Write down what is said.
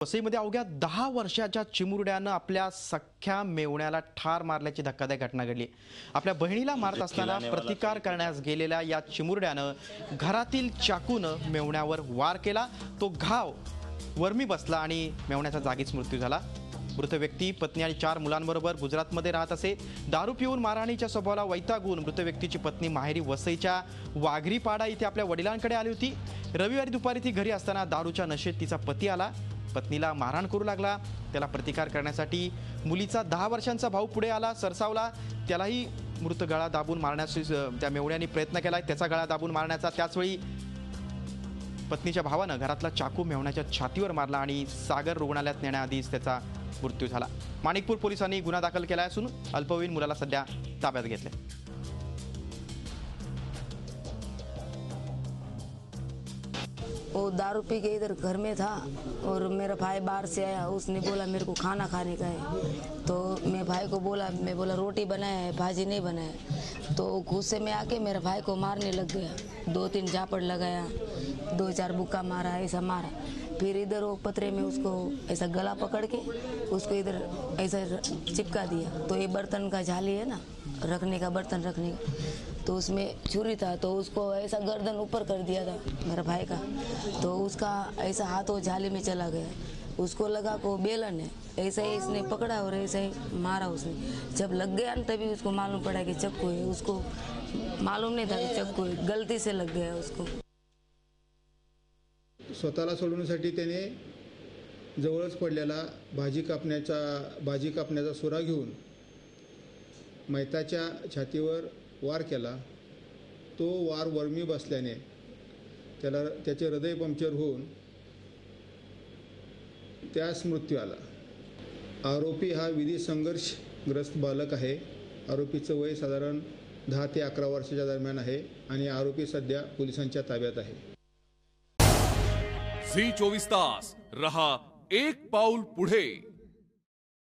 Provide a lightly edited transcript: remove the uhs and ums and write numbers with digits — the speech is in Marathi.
वसईमध्ये अवघ्या 10 वर्षाच्या चिमुरड्यानं आपल्या सख्या मेवण्याला ठार मारल्याची धक्कादायक घटना घडली। आपल्या बहिणीला मारत असताना प्रतिकार करण्यास गेलेल्या या चिमुरड्यानं घरातील चाकूनं मेवण्यावर वार केला। तो घाव वर्मी बसला आणि मेवण्याचा जागीच मृत्यू झाला। मृत व्यक्ती पत्नी आणि 4 मुलांबरोबर गुजरातमध्ये राहत असे। दारू पिऊन मारहाणीच्या स्वभावाला वैतागून मृत व्यक्तीची पत्नी माहेरी वसईच्या वाघरीपाडा इथे आपल्या वडिलांकडे आली होती। रविवारी दुपारी ती घरी असताना दारूच्या नशेत तिचा पती आला, पत्नीला मारहाण करू लागला। त्याला प्रतिकार करण्यासाठी मुलीचा 10 वर्षांचा भाऊ पुढे आला, सरसावला। त्यालाही मृत गळा दाबून मारण्याचा त्या मेवण्याने प्रयत्न केला, त्याचा गळा दाबून मारण्याचा। त्याचवेळी पत्नीच्या भावानं घरातला चाकू मेवण्याच्या छातीवर मारला आणि सागर रुग्णालयात नेण्याआधीच त्याचा मृत्यू झाला। माणिकपूर पोलिसांनी गुन्हा दाखल केला असून अल्पवयीन मुलाला सध्या ताब्यात घेतले। वो दारू पी के इधर घर में था और मेरा भाई बाहर से आया। उसने बोला मेरे को खाना खाने का है, तो मैं भाई को बोला, मैं बोला रोटी बनाया है, भाजी नहीं बनाया। तो गुस्से में आके मेरे भाई को मारने लग गया। 2-3 झापड़ लगाया, 2-4 बुक्का मारा, ऐसा मारा। फिर इधर वो पतरे में उसको ऐसा गला पकड़ के उसको इधर ऐसा चिपका दिया। तो ये बर्तन का जाली है ना, रखने का, बर्तन रखने का, तो उसमें छुरी था, तो उसको ऐसा गर्दन ऊपर कर दिया था मेरा भाई का। तो उसका ऐसा हाथ वो जाली में चला गया। उसको लगा को बेलन है, ऐसा ही इसने पकड़ा और ऐसा ही मारा उसने। जब लग गया ना तभी उसको मालूम पड़ा कि चाकू है। उसको मालूम नहीं था कि चाकू है, गलती से लग गया उसको। स्वतःला सोडवण्यासाठी त्याने जवळच पडलेला भाजी कापण्याचा सुरा घेऊन मैताच्या छातीवर वार केला। तो वार वर्मी बसल्याने त्याचे हृदय पंक्चर होऊन त्यास मृत्यू आला। आरोपी हा विधी संघर्षग्रस्त बालक आहे। आरोपीचं वय साधारण 10 ते 11 वर्षाच्या दरम्यान आहे आणि आरोपी सध्या पोलिसांच्या ताब्यात आहे। झी 24 तास रहा एक पाऊल पुढे।